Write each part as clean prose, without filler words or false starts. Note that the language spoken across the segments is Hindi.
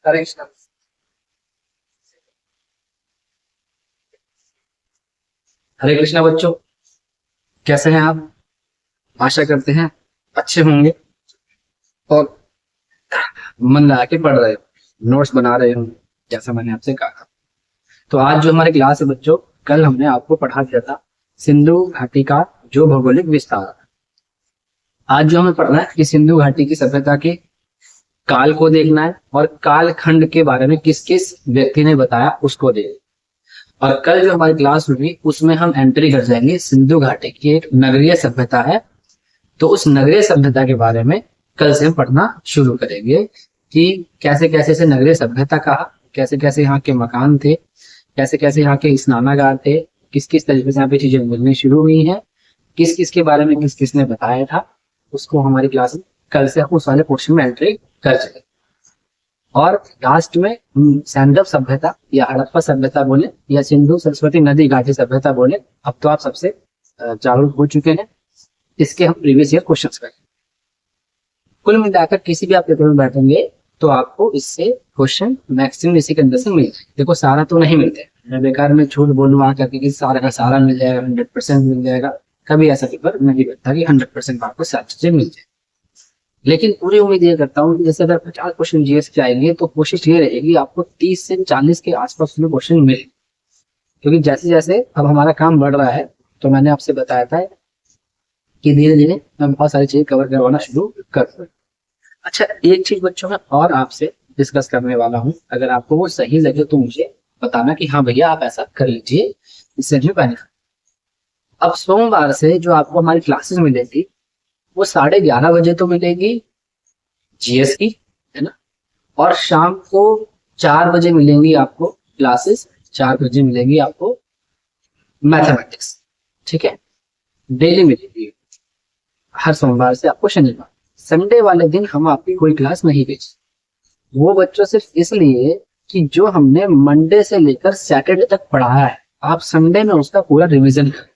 हरे कृष्णा। हरे कृष्णा बच्चों, कैसे हैं आप? आशा करते हैं अच्छे होंगे और मन लगा के पढ़ रहे हो, नोट्स बना रहे हो जैसा मैंने आपसे कहा था। तो आज जो हमारी क्लास है बच्चों, कल हमने आपको पढ़ा दिया था सिंधु घाटी का जो भौगोलिक विस्तार। आज जो हमें पढ़ना है कि सिंधु घाटी की सभ्यता के काल को देखना है और कालखंड के बारे में किस किस व्यक्ति ने बताया उसको देखना। और कल जो हमारी क्लास हुई उसमें हम एंट्री कर जाएंगे सिंधु घाटी की एक नगरीय सभ्यता है, तो उस नगरीय सभ्यता के बारे में कल से हम पढ़ना शुरू करेंगे कि कैसे कैसे से नगरीय सभ्यता कहा, कैसे कैसे यहाँ के मकान थे, कैसे कैसे यहाँ के स्नानागार थे, किस किस तरीके से यहाँ पे चीजें मिलनी शुरू हुई हैं, किस किस के बारे में किस किस ने बताया था, उसको हमारी क्लास में कल से हम उस वाले पोर्शन में एंट्री कर जाएंगे। और लास्ट में सैंडव सभ्यता या हड़प्पा सभ्यता बोले या सिंधु सरस्वती नदी घाटी सभ्यता बोले, अब तो आप सबसे जागरूक हो चुके हैं। इसके हम प्रीवियस ईयर क्वेश्चंस करेंगे। कुल मिलाकर किसी भी आप पेपर में बैठेंगे तो आपको इससे क्वेश्चन मैक्सिमम इसी के अंदर से मिल जाए। देखो सारा तो नहीं मिलते, मैं बेकार में झूठ बोलूँ वहां करके कि सारा का सारा मिल जाएगा, 100% मिल जाएगा। कभी ऐसा पेपर नहीं बनता कि 100% आपको सारी चीजें मिल जाए। लेकिन पूरी उम्मीद ये करता हूँ कि जैसे अगर 50 क्वेश्चन जीएस के आएंगे तो कोशिश ये रहेगी आपको 30 से 40 के आसपास में क्वेश्चन मिले, क्योंकि जैसे जैसे अब हमारा काम बढ़ रहा है तो मैंने आपसे बताया था कि धीरे धीरे मैं बहुत सारी चीजें कवर करवाना शुरू कर दूँ। अच्छा, एक चीज बच्चों में और आपसे डिस्कस करने वाला हूँ, अगर आपको वो सही लगे तो मुझे बताना कि हाँ भैया आप ऐसा कर लीजिए, इससे भी बेनिफिट। अब सोमवार से जो आपको हमारी क्लासेस मिलेगी वो 11:30 बजे तो मिलेगी जीएस की, है ना, और शाम को 4 बजे मिलेंगी आपको क्लासेस, 4 बजे मिलेंगी आपको मैथमेटिक्स, ठीक है, डेली मिलेगी हर सोमवार से आपको शनिवार। संडे वाले दिन हम आपकी कोई क्लास नहीं भेजते, वो बच्चों सिर्फ इसलिए कि जो हमने मंडे से लेकर सैटरडे तक पढ़ाया है आप संडे में उसका पूरा रिवीजन करें,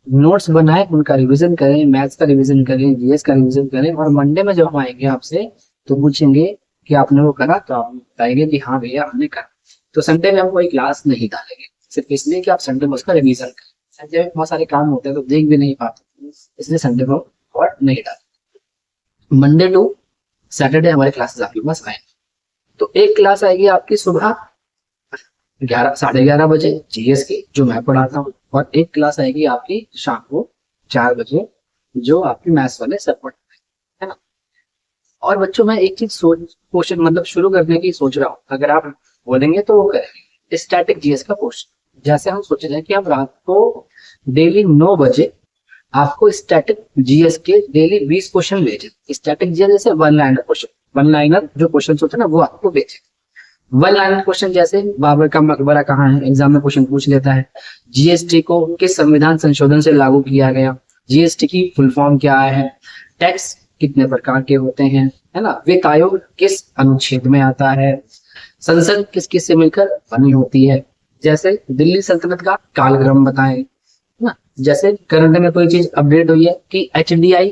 नोट्स बनाए उनका रिवीजन करें, मैथ्स का रिवीजन करें, जीएस का रिवीजन करें, और मंडे में जब हम आएंगे आपसे तो पूछेंगे कि आपने वो करा, तो आप बताएंगे कि हाँ भैया हमने करा। तो संडे में हम कोई क्लास नहीं डालेंगे सिर्फ इसलिए कि आप संडे में उसका रिवीजन करें। संडे में बहुत सारे काम होते हैं तो देख भी नहीं पाते, इसलिए संडे को और नहीं डालेंगे। मंडे टू सैटरडे हमारे क्लासेस आपके पास आएंगे। तो एक क्लास आएगी आपकी सुबह 11-11:30 बजे जीएस की जो मैं पढ़ाता हूँ, और एक क्लास आएगी आपकी शाम को 4 बजे जो आपकी मैथ्स वाले सर पढ़ाते हैं, है ना। और बच्चों मैं एक चीज क्वेश्चन मतलब शुरू करने की सोच रहा हूँ, अगर आप बोलेंगे तो वो करेंगे स्टैटिक जीएस का क्वेश्चन। जैसे हम सोच रहे हैं कि हम रात को डेली 9 बजे आपको स्टैटिक जीएस के डेली 20 क्वेश्चन भेजे। स्टैटिक जीएस जैसे वन लाइनर जो क्वेश्चन होते हैं ना वो आपको भेजे। वन लाइनर क्वेश्चन जैसे बाबर का मकबरा कहाँ है, एग्जाम में क्वेश्चन पूछ लेता है। जीएसटी को किस संविधान संशोधन से लागू किया गया, जीएसटी की फुल फॉर्म क्या है, टैक्स कितने प्रकार के होते हैं, है ना, वित्त आयोग किस अनुच्छेद में आता है, संसद किस किस से मिलकर बनी होती है, जैसे दिल्ली सल्तनत का कालक्रम बताएं ना, जैसे करंट में कोई चीज अपडेट हुई है कि HDI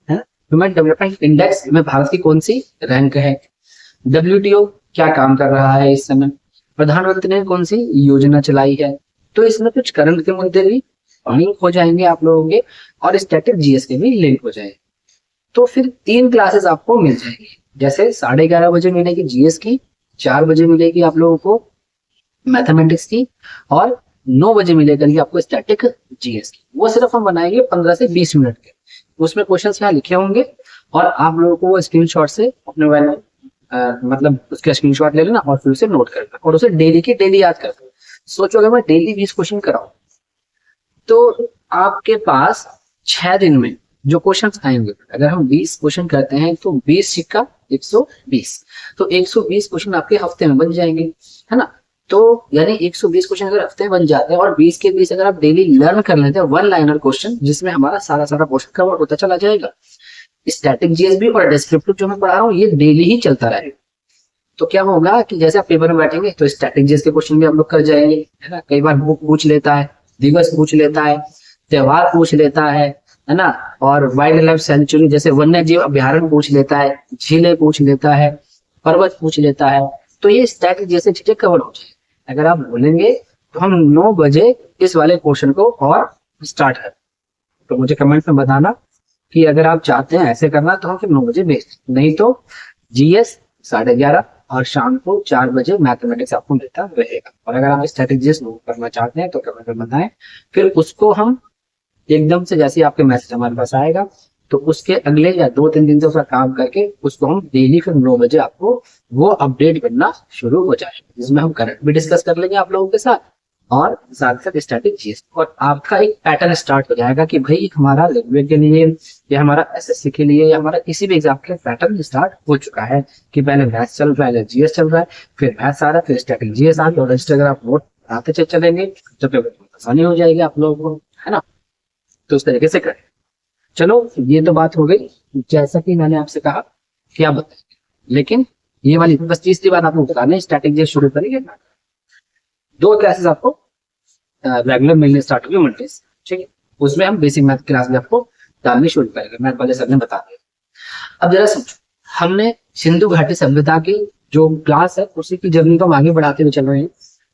ह्यूमन डेवलपमेंट इंडेक्स में भारत की कौन सी रैंक है, WTO क्या काम कर रहा है इस समय, प्रधानमंत्री ने कौन सी योजना चलाई है। तो इसमें कुछ करंट के मुद्दे भी लिंक हो जाएंगे आप लोगों के, और स्टैटिक जीएस के भी लिंक हो जाएंगे। तो फिर 3 क्लासेस आपको मिल जाएगी, जैसे 11:30 बजे मिलेगी जीएस की, 4 बजे मिलेगी आप लोगों को मैथमेटिक्स की, और 9 बजे मिलेगा आपको स्टैटिक जीएस की। वो सिर्फ हम बनाएंगे 15 से 20 मिनट के, उसमें क्वेश्चन यहाँ लिखे होंगे और आप लोगों को वो स्क्रीनशॉट से अपने मोबाइल में मतलब उसका स्क्रीनशॉट ले लेना और फिर उसे नोट कर लेना और उसे डेली की डेली याद कर लेना। सोचो अगर मैं डेली 20 क्वेश्चन कराऊं तो आपके पास 6 दिन में जो क्वेश्चंस आएंगे, अगर हम 20 क्वेश्चन करते हैं तो 20 सिक्का 120, तो 120 क्वेश्चन आपके हफ्ते में बन जाएंगे, है ना। तो यानी 120 क्वेश्चन अगर हफ्ते में बन जाते हैं और 20 के 20 अगर आप डेली लर्न कर लेते हैं वन लाइनर क्वेश्चन, जिसमें हमारा सारा क्वेश्चन कवर होता चला जाएगा। स्टैटिक जीएस भी और डिस्क्रिप्टिव जो मैं पढ़ा रहा हूँ ये डेली ही चलता रहेगा। तो क्या होगा कि जैसे आप पेपर में बैठेंगे तो स्टैटिक जीएस के क्वेश्चन भी हम लोग कर जाएंगे, है ना। कई बार बुक पूछ लेता है, दिवस पूछ लेता है, त्योहार पूछ लेता है ना, और वाइल्ड लाइफ सेंचुरी जैसे वन्य जीव अभ्यारण्य पूछ लेता है, झीलें पूछ लेता है, पर्वत पूछ लेता है, तो ये स्टैटिक जैसे चीजें कवर हो जाए। अगर आप बोलेंगे तो हम 9 बजे इस वाले पोर्शन को और स्टार्ट करें। तो मुझे कमेंट में बताना कि अगर आप चाहते हैं ऐसे करना तो हम फिर 9 बजे भेज दें, नहीं तो जीएस 11:30 और शाम को 4 बजे मैथमेटिक्स आपको मिलता रहेगा। और अगर आप स्ट्रेटेजीज करना चाहते हैं तो कमेंट में बताएं, फिर उसको हम एकदम से जैसे आपके मैसेज हमारे पास आएगा तो उसके अगले या 2-3 दिन से उसका काम करके उसको हम डेली फिर 9 बजे आपको वो अपडेट करना शुरू हो जाएगा, जिसमें हम करंट भी डिस्कस कर लेंगे आप लोगों के साथ और साथ साथ स्टैटिक चीज, और आपका एक पैटर्न स्टार्ट हो जाएगा कि भाई हमारा रेलवे के लिए या हमारा एसएससी के लिए या हमारा किसी भी एग्जाम के लिए पैटर्न स्टार्ट हो चुका है कि पहले मैथ्स चल रहा है, पहले जीएस चल रहा है, फिर मैथ्स आ रहा है, फिर स्टैटिक जीएस आ रहा है, और अगर आप नोट आते चलेंगे तो फिर आसानी हो जाएगी आप लोगों को, है ना। तो उस तरीके से करें। चलो ये तो बात हो गई, जैसा कि मैंने आपसे कहा कि आप बताएंगे, लेकिन ये वाली बस तीसरी बात आपको बताने स्टैटिक जीएस शुरू करेंगे। 2 क्लासेस आपको रेगुलर मिलने स्टार्ट होगी मंडेज, ठीक है। उसमें हम बेसिक मैथ क्लास में आपको डालनी शुरू करेंगे, मैथ वाले सर ने बता दिया। अब जरा समझो, हमने सिंधु घाटी सभ्यता की जो क्लास है उसी की जर्नी को हम आगे बढ़ाते हुए चल रहे हैं।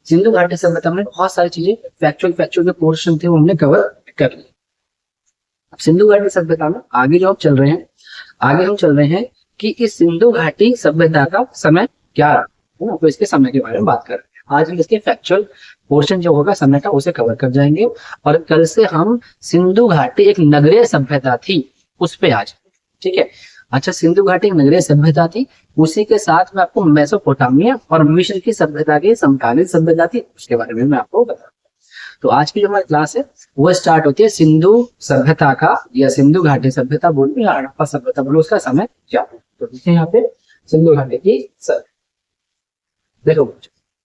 सिंधु घाटी सभ्यता में बहुत सारी चीजें फैक्चुअल जो पोर्शन थे वो हमने कवर कर लिए। अब सिंधु घाटी सभ्यता में आगे जो हम चल रहे हैं, आगे हम चल रहे हैं कि इस सिंधु घाटी सभ्यता का समय क्या रहा, है ना। तो इसके समय के बारे में बात कर रहे हैं आज हम। इसके फैक्चुअल पोर्शन जो होगा समय का उसे कवर कर जाएंगे, और कल से हम सिंधु घाटी एक नगरीय सभ्यता थी उस पे आज, ठीक है। अच्छा, सिंधु घाटी एक नगरीय सभ्यता थी, उसी के साथ में आपको मेसोपोटामिया और मिस्र की सभ्यता की समकालीन सभ्यता थी, उसके बारे में मैं आपको बताऊंगा। तो आज की जो हमारी क्लास है वो स्टार्ट होती है सिंधु सभ्यता का, या सिंधु घाटी सभ्यता बोलो या हड़प्पा सभ्यता बोलो, उसका समय क्या है। तो देखिए यहाँ पे सिंधु घाटी की देखो,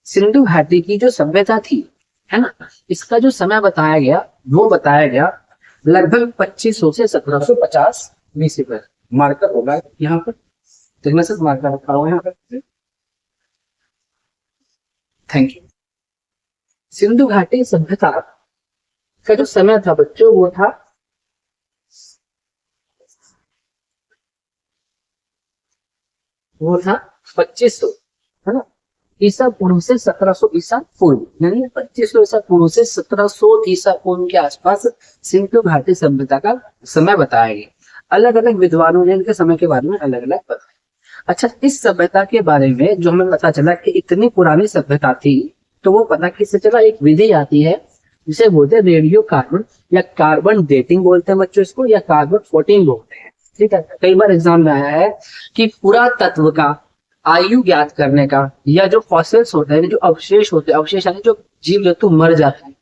सिंधु घाटी की जो सभ्यता थी, है ना, इसका जो समय बताया गया वो बताया गया लगभग 2500 से 1750 बीसी पर। मार्कर होगा यहाँ पर, देखना सर, मार्कर रखा हुआ है यहाँ पर, थैंक यू। सिंधु घाटी सभ्यता का जो समय था बच्चों वो था 2500, है ना, ईसा पूर्व से 1700 ईसा पूर्व, यानी 2500 ईसा पूर्व से 1700 ईसा पूर्व के आसपास सिंधु घाटी सभ्यता का समय बताया गया। अलग अलग विद्वानों ने इनके समय के बारे में अलग अलग बताया। अच्छा, इस सभ्यता के बारे में जो हमें पता चला कि इतनी पुरानी सभ्यता थी, तो वो पता किससे चला, एक विधि आती है जिसे बोलते हैं रेडियो कार्बन या कार्बन डेटिंग बोलते हैं बच्चों इसको, या कार्बन 14 बोलते हैं, ठीक है। कई बार एग्जाम में आया है कि पुरातत्व का आयु ज्ञात करने का, या जो फॉसिल्स होते हैं, जो अवशेष होते हैं, अवशेष यानी जो जीव जंतु मर जाते हैं,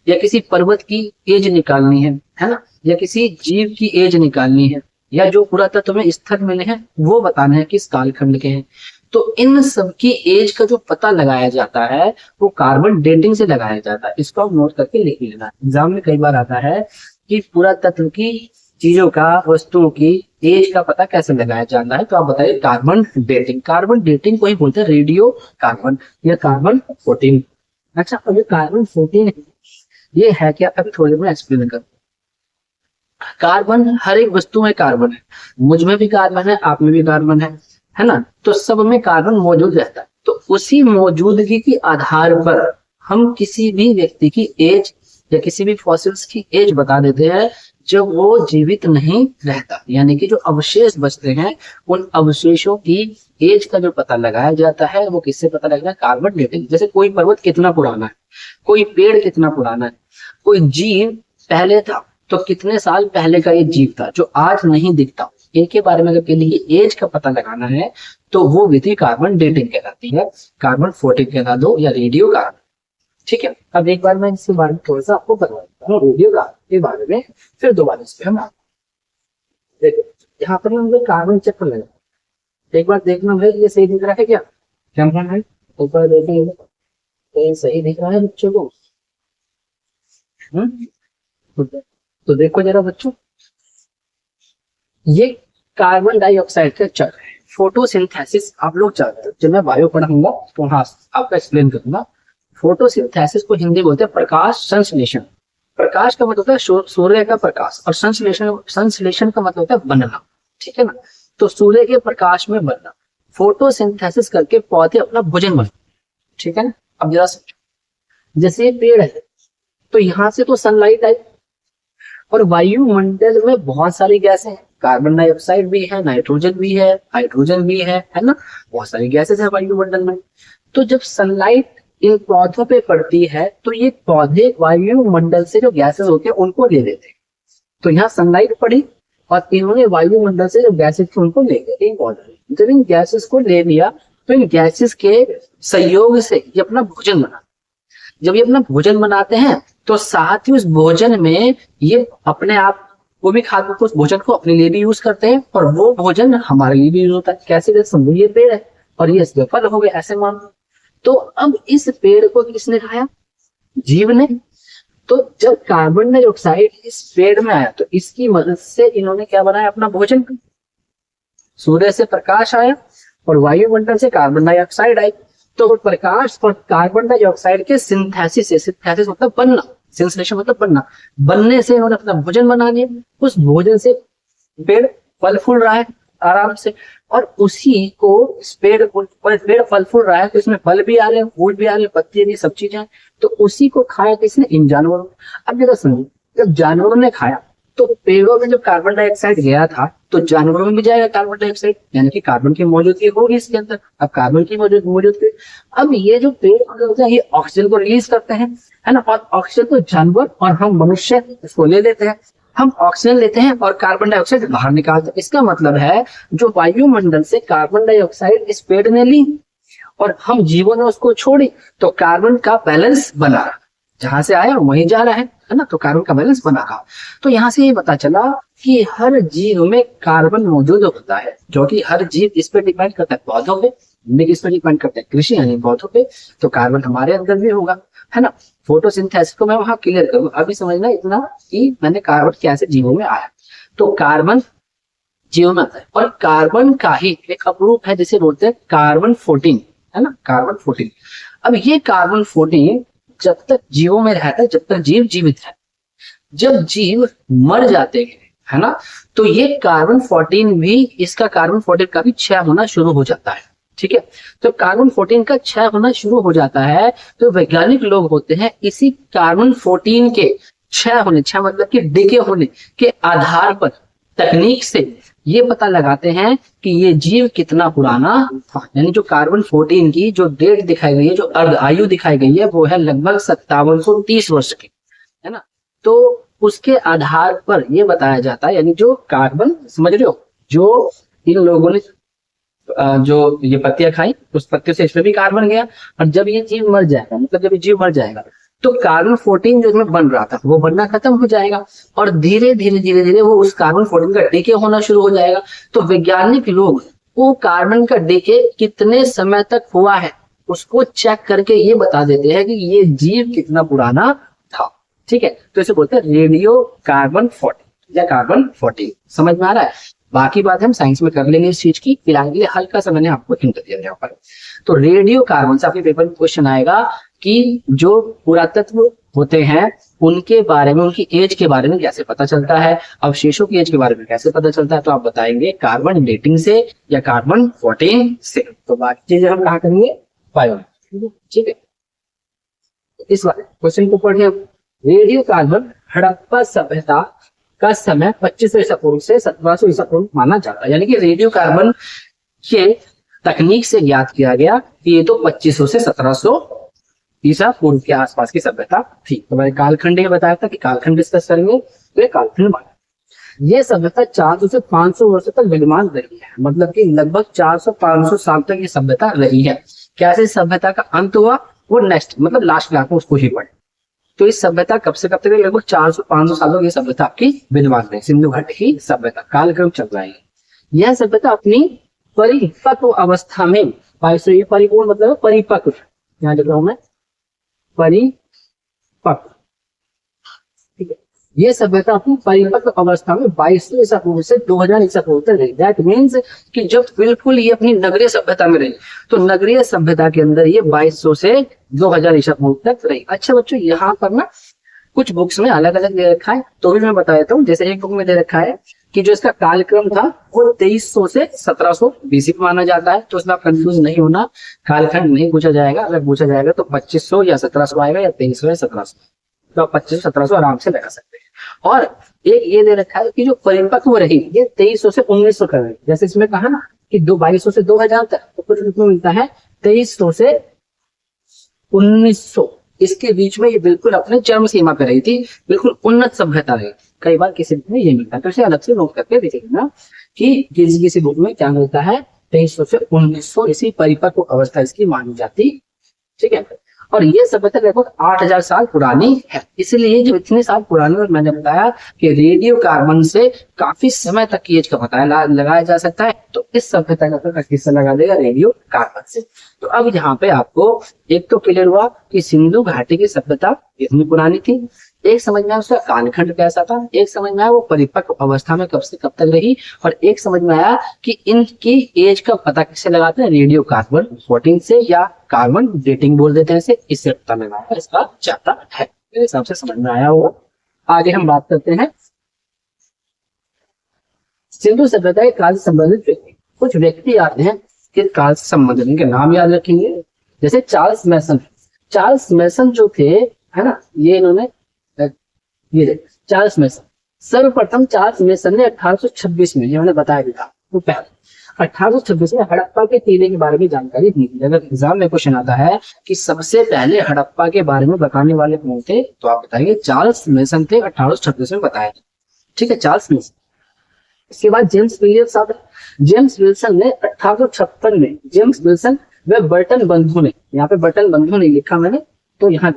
या किसी पर्वत की एज निकालनी है ना, या किसी जीव की एज निकालनी है, या जो पुरातत्व में स्थल मिले हैं वो बताने हैं किस कालखंड के हैं। तो इन सब की एज का जो पता लगाया जाता है वो कार्बन डेटिंग से लगाया जाता है। इसको आप नोट करके लिख लेना। एग्जाम में कई बार आता है कि पुरातत्व की चीजों का, वस्तुओं की एज का पता कैसे लगाया जाता है, तो आप बताइए कार्बन डेटिंग। कार्बन डेटिंग को ही बोलते हैं रेडियो कार्बन या कार्बन 14। अच्छा, अब ये कार्बन 14 ये है क्या, अभी थोड़ी देर में एक्सप्लेन कर। कार्बन हर एक वस्तु में कार्बन है, मुझ में भी कार्बन है, आप में भी कार्बन है ना, तो सब में कार्बन मौजूद रहता है। तो उसी मौजूदगी के आधार पर हम किसी भी व्यक्ति की एज या किसी भी फॉसिल्स की एज बता देते हैं जब वो जीवित नहीं रहता, यानी कि जो अवशेष बचते हैं उन अवशेषों की एज का जो पता लगाया जाता है वो किससे पता लगेगा, कार्बन डेटिंग। जैसे कोई पर्वत कितना पुराना है, कोई पेड़ कितना पुराना है, कोई जीव पहले था तो कितने साल पहले का ये जीव था जो आज नहीं दिखता, इनके बारे में अगर के लिए एज का पता लगाना है तो वो विधि कार्बन डेटिंग कहलाती है, कार्बन 14 कहला दो या रेडियो कार्बन, ठीक है। अब एक बार मैं इसके बारे में थोड़ा सा आपको बता देता हूँ रेडियो कार्बन के बारे में, फिर दोबारा इस पे हम देखो। यहाँ पर हम कार्बन चक्र लगा, एक बार देखना भाई ये सही दिख रहा है क्या, क्या है ऊपर देखेंगे तो सही दिख रहा है बच्चों को। तो देखो जरा बच्चों, ये कार्बन डाइऑक्साइड का चक्र है, फोटोसिंथेसिस आप लोग चाहते हैं। जब मैं बायो पढ़ाऊंगा तो हाँ आपका एक्सप्लेन करूंगा। फोटोसिंथेसिस को हिंदी बोलते हैं प्रकाश संश्लेषण। प्रकाश का मतलब होता है सूर्य का प्रकाश, और संश्लेषण का मतलब होता है बनना, ठीक है ना। तो सूर्य के प्रकाश में बनना, फोटोसिंथेसिस करके पौधे अपना भोजन बनाते, ठीक है ना। अब जरा जैसे ये पेड़ है, तो यहाँ से तो सनलाइट आई, और वायुमंडल में बहुत सारी गैसें हैं, कार्बन डाइऑक्साइड भी है, नाइट्रोजन भी है, हाइड्रोजन भी है ना, बहुत सारी गैसेस है वायुमंडल में। तो जब सनलाइट इन पौधों पे पड़ती है तो ये पौधे वायुमंडल से जो गैसेस होते हैं उनको ले लेते हैं। तो यहाँ सनलाइट पड़ी और इन्होंने वायुमंडल से जो गैसेस थी उनको ले लिया इन पौधों ने। जब इन गैसेस को ले लिया तो इन गैसेस के सहयोग से ये अपना भोजन बना, जब ये अपना भोजन बनाते हैं तो साथ ही उस भोजन में ये अपने आप वो भी खाते, उस भोजन को अपने लिए भी यूज करते हैं और वो भोजन हमारे लिए भी यूज होता है। कैसे, जैसे समझो ये पेड़ है और ये इसके फल हो गए, ऐसे मान। तो अब इस पेड़ को किसने खाया? जीव ने। तो जब कार्बन डाइऑक्साइड इस पेड़ में आया तो इसकी मदद से इन्होंने क्या बनाया? अपना भोजन। सूर्य से प्रकाश आया और वायुमंडल से कार्बन डाइऑक्साइड आई, तो प्रकाश और कार्बन डाइऑक्साइड के सिंथेसिस से, सिंथेसिस मतलब बनना, सेंसेशन मतलब बनना, बनने से इन्होंने अपना भोजन बना लिया। उस भोजन से पेड़ फल फूल रहा है आराम से, और उसी को पेड़ फल फूल रहा है तो इसमें फल भी आ रहे हैं, फूल भी आ रहे हैं, पत्ती भी, सब चीजें, तो उसी को खाया किसने? इन जानवरों। अब जरा सुनिए, जब जानवरों ने खाया तो पेड़ों में जब कार्बन डाइऑक्साइड गया था तो जानवरों में भी जाएगा कार्बन डाइऑक्साइड, यानी कि कार्बन की मौजूदगी होगी इसके अंदर। अब कार्बन की मौजूदगी, अब ये जो पेड़ होते हैं ये ऑक्सीजन को रिलीज करते हैं, है ना, और ऑक्सीजन को जानवर और हम मनुष्य इसको ले लेते हैं। हम ऑक्सीजन लेते हैं और कार्बन डाइऑक्साइड बाहर निकालते हैं। इसका मतलब है जो वायुमंडल से कार्बन डाइऑक्साइड इस पेड़ ने ली और हम जीवों ने उसको छोड़ी, तो कार्बन का बैलेंस बना रहा, जहां से आया वहीं जा रहा है ना, तो कार्बन का बैलेंस बना रहा। तो यहाँ से ये पता चला कि हर जीव में कार्बन मौजूद होता है, जो कि हर जीव इस पे डिपेंड करता है, पौधों पे, इस पे डिपेंड करता है, कृषि यानी पौधों पे, तो कार्बन हमारे अंदर भी होगा, है ना। फोटोसिंथेसिस को मैं वहां क्लियर करूँ, अभी समझना इतना कि मैंने कार्बन कैसे जीवों में आया। तो कार्बन जीवों में आता है और कार्बन का ही एक अपरूप है जिसे बोलते हैं कार्बन 14, है ना, कार्बन 14। अब ये कार्बन 14 जब तक जीवों में रहता है, जब तक जीव जीवित है, जब जीव मर जाते हैं, है ना, तो ये कार्बन 14 भी, इसका कार्बन 14 का भी क्षय होना शुरू हो जाता है, ठीक है। तो कार्बन 14 का क्षय होना शुरू हो जाता है तो वैज्ञानिक लोग होते हैं इसी कार्बन 14 के क्षय होने, क्षय मतलब कि डिके होने के आधार पर तकनीक से ये पता लगाते हैं कि ये जीव कितना पुराना था। यानी जो कार्बन 14 की जो डेट दिखाई गई है, जो अर्ध आयु दिखाई गई है, वो है लगभग 5730 वर्ष की, है ना। तो उसके आधार पर ये बताया जाता है, यानी जो कार्बन, समझ रहे हो, जो इन लोगों ने जो ये पत्तियां खाई, उस पत्तियों से इसमें भी कार्बन गया, और जब ये जीव मर जाएगा, मतलब जब ये जीव मर जाएगा तो कार्बन 14 जो इसमें बन रहा था वो बनना खत्म हो जाएगा और धीरे धीरे वो उस कार्बन 14 का डीके होना शुरू हो जाएगा। तो वैज्ञानिक लोग वो कार्बन का डीके कितने समय तक हुआ है उसको चेक करके ये बता देते हैं कि ये जीव कितना पुराना था, ठीक है। तो इसे बोलते हैं रेडियो कार्बन 14 या कार्बन 14। समझ में आ रहा है? बाकी बात हम साइंस में कर लेंगे इस चीज की, फिलहाल के लिए हल्का सा मैंने आपको हिंट दिया यहाँ पर। तो रेडियो कार्बन से आपके पेपर में क्वेश्चन आएगा कि जो पुरातत्व होते हैं उनके बारे में, उनकी एज के बारे में कैसे पता चलता है, अवशेषों की एज के बारे में कैसे पता चलता है, तो आप बताएंगे कार्बन डेटिंग से या कार्बन 14 से। तो बाकी चीजें हम कहा करेंगे बायो, ठीक है। इस बार क्वेश्चन को पढ़िए। रेडियो कार्बन हड़प्पा सभ्यता का समय 2500 ईसा पूर्व से 1700 ईसा पूर्व माना जाता है, यानी कि रेडियो कार्बन के तकनीक से ज्ञात किया गया कि ये तो 2500 से 1700 ईसा पूर्व के आसपास की सभ्यता थी। तो मैंने कालखंड बताया था कि कालखंड डिस्कस करेंगे, तो ये कालखंड माना। ये सभ्यता 400 से 500 वर्षों तक विद्यमान रही है, मतलब कि लगभग 400-500 साल तक ये सभ्यता रही है। कैसे सभ्यता का अंत हुआ वो नेक्स्ट, मतलब लास्ट क्लास में उसको ही पढ़े। तो इस सभ्यता कब से कब तक, लगभग 400-500 सालों की सभ्यता आपकी विद्यमान रही, सिंधु घाटी की सभ्यता, कालक्रम चल रहा है। यह सभ्यता अपनी परिपक्व अवस्था में, परिपूर्ण मतलब परिपक्व, यहाँ लिख रहा हूं मैं परिपक्व, ठीक है। ये सभ्यता अपनी परिपक्व अवस्था में 2200 ईसा पूर्व से 2000 ईसा पूर्व तक रही। दैट मीन्स कि जब बिल्कुल ये अपनी नगरीय सभ्यता में रही, तो नगरीय सभ्यता के अंदर ये 2200 से 2000 ईसा पूर्व तक रही। अच्छा बच्चों, यहाँ पर ना कुछ बुक्स में अलग अलग दे रखा है, तो भी मैं बता देता हूँ। जैसे एक बुक में दे रखा है कि जो इसका कालक्रम था वो 2300 से 1700 बीसी में माना जाता है। तो उसमें आप कंफ्यूज नहीं होना, कालखंड नहीं पूछा जाएगा। अगर पूछा जाएगा तो 2500 या 1700 आएगा, या 2300 या 1700। तो आप 2500 1700 आराम से लगा सकते हैं। और एक ये दे रखा है कि जो परिपक्व रही ये 2300 से 1900 कर रही, जैसे इसमें कहा ना कि 2200 से 2000 तक, तो कुछ कितना मिलता है 2300 से 1900, इसके बीच में ये बिल्कुल अपने चरम सीमा पे रही थी, बिल्कुल उन्नत सभ्यता रही। कई बार किसी बुक में ये मिलता है, तो इसे अलग से नोट करके देखिए ना कि किसी बुक में क्या मिलता है 2300 से 1900, इसी परिपक्व अवस्था इसकी मानी जाती। ठीक है, और ये सभ्यता लगभग 8000 साल पुरानी है। इसलिए जो इतने साल पुरानी, और मैंने बताया कि रेडियो कार्बन से काफी समय तक की एज का पता लगाया जा सकता है, तो इस सभ्यता का पता किससे लगा देगा, रेडियो कार्बन से। तो अब यहाँ पे आपको एक तो क्लियर हुआ कि सिंधु घाटी की सभ्यता इतनी पुरानी थी, एक समझ में आया उसका कालखंड कैसा था, एक समझ में आया वो परिपक्व अवस्था में कब से कब तक रही, और एक समझ में आया कि इनकी एज का पता किससे लगाते हैं, रेडियो कार्बन 14 से, या कार्बन डेटिंग बोल देते हैं इसे, इससे पता लगाया इसका जाता है। मेरे हिसाब से समझ में आया वो। आगे हम बात करते हैं सिंधु सभ्यता के काल से संबंधित व्यक्ति। कुछ व्यक्ति आते हैं किस काल से संबंधित, इनके नाम याद रखेंगे। जैसे चार्ल्स मैसन, चार्ल्स मैसन जो थे, है ना, ये इन्होंने ये चार्ल्स मैसन, सर्वप्रथम चार्ल्स मैसन ने 1826 में, ये मैंने बताया भी था, तो पहले 1826 में हड़प्पा के टीले के बारे में जानकारी दी थी। अगर एग्जाम में क्वेश्चन आता है कि सबसे पहले हड़प्पा के बारे में बताने वाले कौन थे, तो आप बताएंगे चार्ल्स मैसन थे, 1826 में बताया था। ठीक है, चार्ल्स मैसन। इसके बाद जेम्स विलियम्स आता है। जेम्स विल्सन ने 1856 में, जेम्स विल्सन व बर्टन बंधु ने, यहाँ पे बर्टन बंधु नहीं लिखा मैंने, तो यहाँ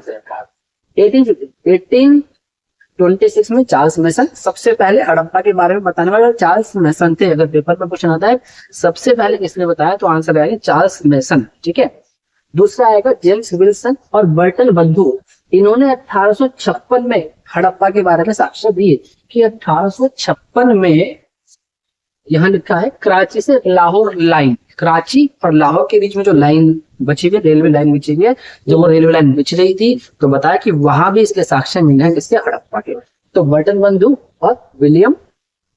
1826 में चार्ल्स मैसन सबसे पहले हड़प्पा के बारे में बताने वाले चार्ल्स मैसन थे। अगर पेपर में क्वेश्चन आता है सबसे पहले किसने बताया, तो आंसर आएगा चार्ल्स मैसन। ठीक है, दूसरा आएगा जेम्स विल्सन और बर्टन बंधु, इन्होंने 1856 में हड़प्पा के बारे में साक्ष्य दिए कि 1856 में, यहाँ लिखा है कराची से लाहौर लाइन, कराची और लाहौर के बीच में जो लाइन बची हुई, रेलवे लाइन बची हुई है, जो वो रेलवे लाइन बिछ रही थी, तो बताया कि वहां भी इसके साक्ष्य मिले हैं किसके, हड़प्पा के। तो बर्टन बंधु और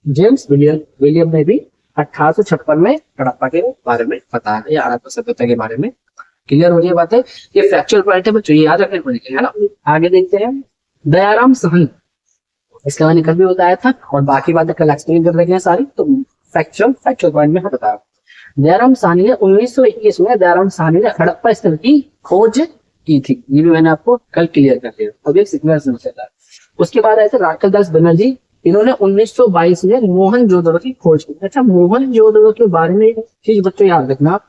जेम्स विलियम ने भी 1856 में हड़प्पा के बारे में बताया, या हड़प्पा सभ्यता के बारे में। क्लियर हो रही है बातें, ये फैक्चुअल पॉइंट है बच्चों, ये याद रखने पड़ेंगे, है ना। आगे देखते हैं दयाराम साहनी, इसका मैंने कल भी बताया था, और बाकी बातें कल एक्सप्लेन कर रही है सारी, तो फैक्चुअल पॉइंट में बताया। दयाराम साहनी ने 1921 में दयाराम साहनी ने हड़प्पा स्थल की खोज की थी, ये भी मैंने आपको कल क्लियर कर दिया। अब एक सीक्वेंस था। उसके बाद आए थे राखल दास बनर्जी, इन्होंने 1922 में मोहनजोदड़ो की खोज की। अच्छा, मोहनजोदड़ो के बारे में एक चीज बच्चों याद रखना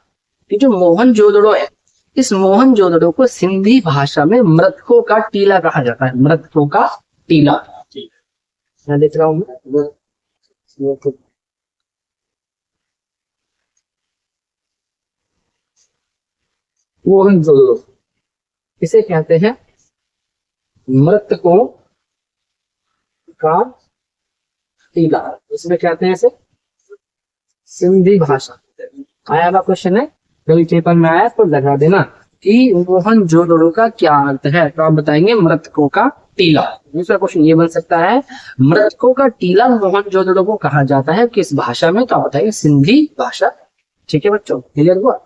कि जो मोहनजोदड़ो है, इस मोहनजोदड़ो को सिंधी भाषा में मृतकों का टीला कहा जाता है, मृतकों का टीला। मैं देख रहा हूँ मोहनजोदड़ो, इसे कहते हैं मृतकों का टीला, इसमें कहते हैं इसे सिंधी भाषा। आया हुआ क्वेश्चन है, कभी पेपर में आया तो लगा देना कि मोहनजोदड़ो का क्या अर्थ है, तो आप बताएंगे मृतकों का टीला। दूसरा क्वेश्चन ये बन सकता है, मृतकों का टीला मोहनजोदड़ो को कहा जाता है किस भाषा में, तो आप बताएंगे सिंधी भाषा। ठीक है बच्चों, क्लियर हुआ।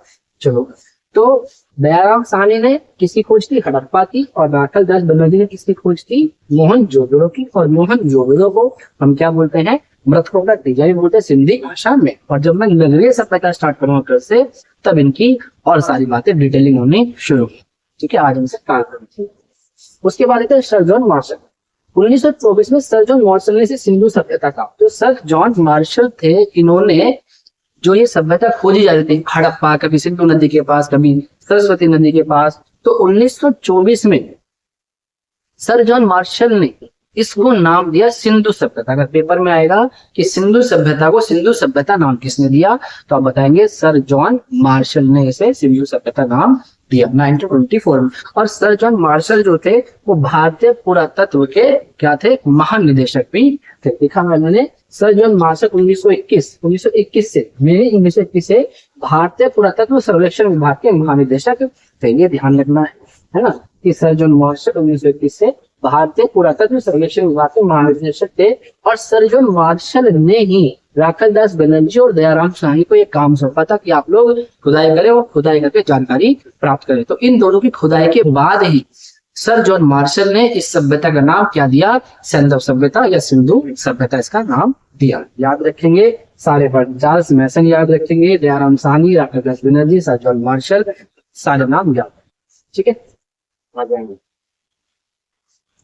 चलो, तो दयाराम साहनी ने किसकी खोज की, हड़प्पा की, और राखल दास बनर्जी ने किसकी खोज की, मोहनजोदड़ो की। और मोहनजोदड़ो को हम क्या बोलते हैं, मृतकों का टीला भी बोलते हैं सिंधी भाषा में। और जब मैं नगरीय सभ्यता स्टार्ट करूंगा कल से, तब इनकी और सारी बातें डिटेलिंग होनी शुरू। ठीक है, आज हमसे काम करेंगे। उसके बाद सर जॉन मार्शल, 1924 में सर जॉन मार्शल ने सिंधु सभ्यता का, जो सर जॉन मार्शल थे, इन्होंने जो ये सभ्यता खोजी जा रही थी हड़प्पा, कभी सिंधु नदी के पास, कभी सरस्वती नदी के पास, तो 1924 में सर जॉन मार्शल ने इसको नाम दिया सिंधु सभ्यता। अगर पेपर में आएगा कि सिंधु सभ्यता को सिंधु सभ्यता नाम किसने दिया, तो आप बताएंगे सर जॉन मार्शल ने इसे सिंधु सभ्यता नाम दिया 1924 में। और सर जॉन मार्शल जो थे वो भारतीय पुरातत्व के क्या थे, महानिदेशक भी थे। देखा मैंने, सर जॉन मार्शल 1921 से भारतीय पुरातत्व सर्वेक्षण विभाग के महानिदेशक थे। ये ध्यान रखना है ना, कि सर जॉन मार्शल 1921 से भारतीय पुरातत्व सर्वेक्षण विभाग के महानिदेशक थे और सर जॉन मार्शल ने ही राखल दास बनर्जी और दयाराम साहनी को ये काम सौंपा था कि आप लोग खुदाई करें और खुदाई करके जानकारी प्राप्त करें। तो इन दोनों की खुदाई के बाद ही सर जॉन मार्शल ने इस सभ्यता का नाम क्या दिया, सैंधव सभ्यता या सिंधु सभ्यता इसका नाम दिया। याद रखेंगे सारे वर्ड, चार्ल्स मैसन याद रखेंगे, दयाराम साहनी, राखल दास बनर्जी, सर जॉन मार्शल, सारे नाम याद, ठीक है। आ जाएंगे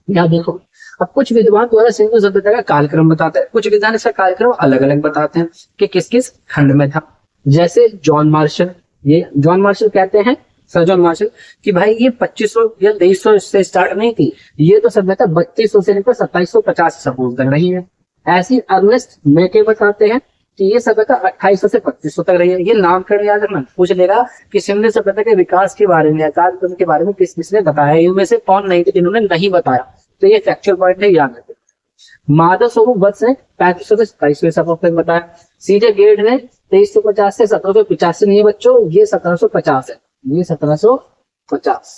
यहाँ देखो, अब कुछ विद्वान द्वारा सिंधु सभ्यता का कालक्रम बताते हैं, कुछ विद्वान इसका कालक्रम अलग अलग बताते हैं कि किस किस खंड में था। जैसे जॉन मार्शल, ये जॉन मार्शल कहते हैं, सर जॉन मार्शल, कि भाई ये 2500 या 2300 से स्टार्ट नहीं थी, ये तो सभ्यता 3200 से लेकर 2750 सपोज कर रही है। ऐसी अर्नेस्ट मेके बताते हैं कि ये सभ्यता 2800 से 2500 तक रही है। ये नामकरण याद रखना, पूछ लेगा कि सिंधु सभ्यता के विकास के बारे में, कालक्रम के बारे में किस किसने बताया, इनमें से कौन नहीं थे जिन्होंने नहीं बताया, तो ये फैक्चुअल पॉइंट है, याद रखें। माधव स्वरूप वत्स ने 3500 से 2700 तक बताया। सीजे गेट ने 2350 से 1750 नहीं है बच्चों, ये 1750 है, ये 1750,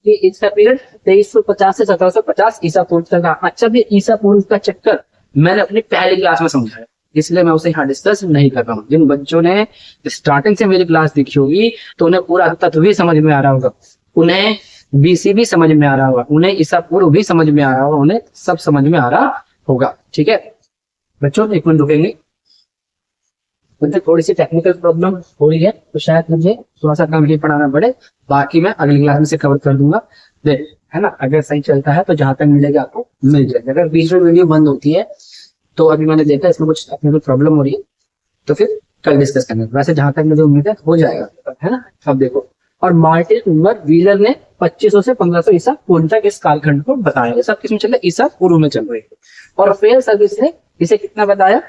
ये इसका पीरियड 2350 से 1750 ईसा पूर्व तक का। अच्छा, भी ईसा पूर्व का चक्कर मैंने अपनी पहली क्लास में समझाया, इसलिए मैं उसे यहाँ डिस्कस नहीं कर रहा हूँ। जिन बच्चों ने स्टार्टिंग से मेरी क्लास देखी होगी तो उन्हें पूरा तत्व भी समझ में आ रहा होगा, उन्हें बीसी भी समझ में आ रहा होगा, उन्हें ईसा पूर्व भी समझ में आ रहा होगा, उन्हें सब समझ में आ रहा होगा, ठीक है बच्चों। एक मिनट रुकेंगे, मुझे थोड़ी सी टेक्निकल प्रॉब्लम हो रही है तो शायद मुझे थोड़ा सा कम ही पढ़ाना पड़े, बाकी मैं अगली क्लास में से कवर कर दूंगा, देख है ना। अगर सही चलता है तो जहां तक मिलेगा आपको मिल जाएगा। अगर बीच में वीडियो बंद होती है तो अभी मैंने देखा इसमें कुछ टेक्निकल प्रॉब्लम हो रही है, तो फिर कल डिस्कस करना। वैसे जहां तक मुझे उम्मीद है हो जाएगा, है ना। अब देखो, और मार्टिन उमर व्हीलर ने 2500 से 1500 ईसा पूर्व तक इस कालखंड को बताया। ये सब किसमें चल रहा है, ईसा पूर्व में चल रही है। और फेयर सर्विस ने इसे कितना बताया,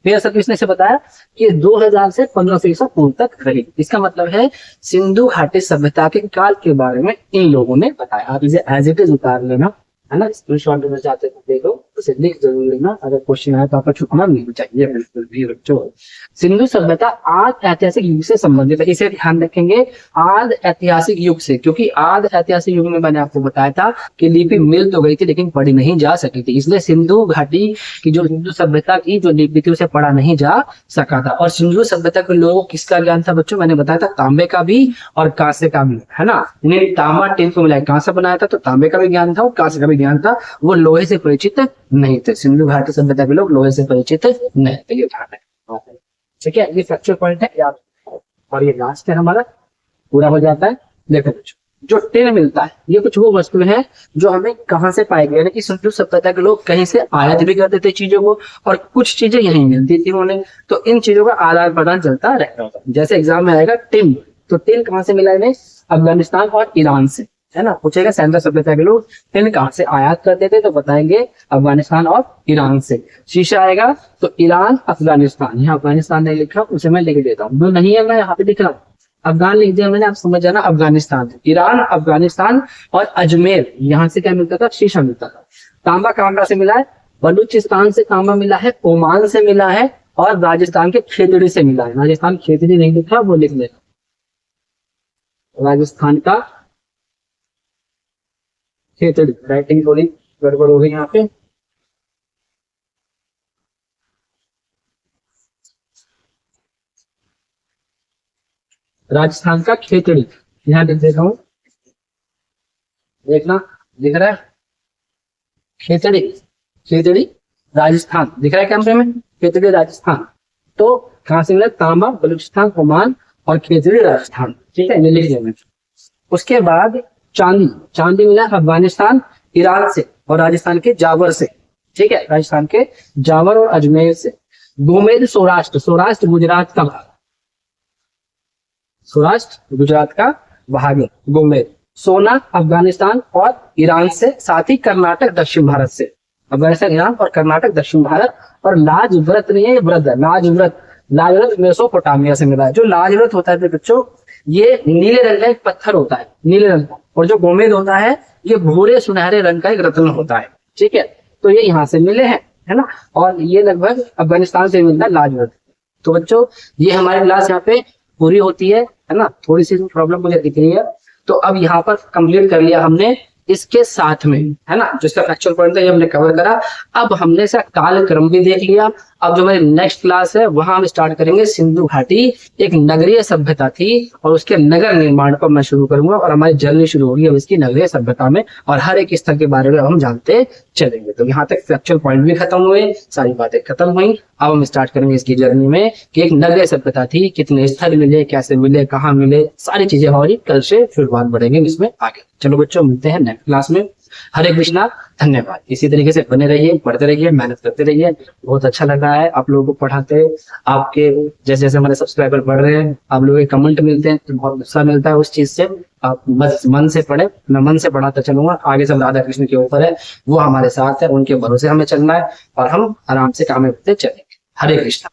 फेयर सर्विस ने इसे बताया कि 2000 से 1500 ईसा पूर्व तक रही। इसका मतलब है सिंधु घाटी सभ्यता के काल के बारे में इन लोगों ने बताया। आप इसे एज इट इज उतार लेना, है ना। स्क्रीनशॉट लेना चाहते हो देखो, उसे लिख जरूर लेना। अगर क्वेश्चन आए तो आपका छुपना नहीं चाहिए बिल्कुल भी बच्चों। सिंधु सभ्यता आदि ऐतिहासिक युग से संबंधित है, इसे ध्यान रखेंगे, आदि ऐतिहासिक युग से, क्योंकि आदि ऐतिहासिक युग में मैंने आपको बताया था कि लिपि मिल तो गई थी लेकिन पढ़ी नहीं जा सकी थी, इसलिए सिंधु घाटी की जो सिंधु सभ्यता की जो लिपि थी उसे पढ़ा नहीं जा सका था। और सिंधु सभ्यता के लोगों को किसका ज्ञान था बच्चों, मैंने बताया था तांबे का भी और कांसे का भी, है ना। उन्हें तांबा टिन को मिलाया, कांसा बनाया था, तो तांबे का भी ज्ञान था और कांसे का भी ज्ञान था। वो लोहे से परिचित नहीं थे, सिंधु घाटी सभ्यता के लोग लोहे से परिचित नहीं थे, ये ध्यान है, ठीक है। ये फैक्चुअल पॉइंट है याद। और ये लास्ट है हमारा, पूरा हो जाता है। देखो जो टिन मिलता है, ये कुछ वो वस्तु है जो हमें कहाँ से पाई गई, यानी कि सिंधु सभ्यता के लोग कहीं से आयात भी करते थे चीजों को, और कुछ चीजें यहीं मिलती थी उन्हें, तो इन चीजों का आदान प्रदान चलता रहता था। जैसे एग्जाम में आएगा टिन, तो टिन कहाँ से मिला है, अफगानिस्तान और ईरान से, है ना। पूछेगा सिंधु सभ्यता के लोग टिन कहाँ से आयात करते थे, तो बताएंगे अफगानिस्तान और ईरान से। शीशा आएगा तो ईरान अफगानिस्तान, यहाँ अफगानिस्तान नहीं लिखा, उसे मैं लिख देता हूँ, नहीं है मैं यहाँ पे लिख रहा हूँ, अफगान लिख दिया मैंने, आप समझ जाना अफगानिस्तान, ईरान अफगानिस्तान। और अजमेर, यहाँ से क्या मिलता था, शीशा मिलता था। तांबा कहाँ से मिला है, बलूचिस्तान से तांबा मिला है, ओमान से मिला है, और राजस्थान के खेतड़ी से मिला है। राजस्थान खेतड़ी नहीं लिखा, वो लिख देना, राजस्थान का खेतड़ी। राइटिंग थोड़ी गड़बड़ हो गई यहाँ पे, राजस्थान का खेतड़ी यहाँ लिख देता हूँ, देखना दिख रहा है, खेतड़ी, खेतड़ी राजस्थान दिख रहा है कैमरे में, खेतड़ी राजस्थान। तो कहाँ से मिला, तांबा बलूचिस्तान ओमान और खेतड़ी राजस्थान, ठीक है, ये लिख दिया मैंने। उसके बाद चांदी, चांदी मिला अफगानिस्तान ईरान से और राजस्थान के जावर से, ठीक है, राजस्थान के जावर और अजमेर से। गोमेद सौराष्ट्र, सौराष्ट्र गुजरात का भाग, सौराष्ट्र गुजरात का भाग है गोमेद। सोना अफगानिस्तान और ईरान से, साथ ही कर्नाटक दक्षिण भारत से, अफगानिस्तान ईरान और कर्नाटक दक्षिण भारत। और लाजव्रत नहीं है, व्रत है, लाजव्रत, लाजव्रत मेसोपोटामिया से मिला है। जो लाजव्रत होता है बच्चों, ये नीले रंग का एक पत्थर होता है, नीले रंग का, और जो गोमेद होता है ये भूरे सुनहरे रंग का एक रत्न होता है, ठीक है। तो ये यहाँ से मिले हैं, है ना, और ये लगभग अफगानिस्तान से मिलता है लाजव्रत। तो बच्चों ये हमारी क्लास यहाँ पे पूरी होती है ना। थोड़ी सी प्रॉब्लम मुझे दिख रही है, तो अब यहाँ पर कंप्लीट कर लिया हमने इसके साथ में, है ना, जो इसका फैक्चुअल पॉइंट था ये हमने कवर करा। अब हमने इसका काल क्रम भी देख लिया। अब जो हमारी नेक्स्ट क्लास है वहां हम स्टार्ट करेंगे सिंधु घाटी एक नगरीय सभ्यता थी और उसके नगर निर्माण को मैं शुरू करूंगा और हमारी जर्नी शुरू होगी अब इसकी नगरीय सभ्यता में, और हर एक स्थल के बारे में हम जानते चलेंगे। तो यहाँ तक फैक्चुअल पॉइंट भी खत्म हुए, सारी बातें खत्म हुई। अब हम स्टार्ट करेंगे इसकी जर्नी में कि एक नगरीय सभ्यता थी, कितने स्थल मिले, कैसे मिले, कहाँ मिले, सारी चीजें हमारी कल से फिर बात बढ़ेंगे इसमें आगे। चलो बच्चों, मिलते हैं नेक्स्ट क्लास में। हरे कृष्णा, धन्यवाद। इसी तरीके से बने रहिए, पढ़ते रहिए, मेहनत करते रहिए। बहुत अच्छा लग रहा है आप लोगों को पढ़ाते, आपके जैसे जैसे हमारे सब्सक्राइबर बढ़ रहे हैं, आप लोगों के कमेंट मिलते हैं तो बहुत उत्साह मिलता है उस चीज से। आप बस मन से पढ़े, मैं मन से पढ़ाता चलूंगा। आगे सब राधा कृष्ण के ऊपर है, वो हमारे साथ है, उनके भरोसे हमें चलना है और हम आराम से कामयाब होते चलेंगे। हरे कृष्णा।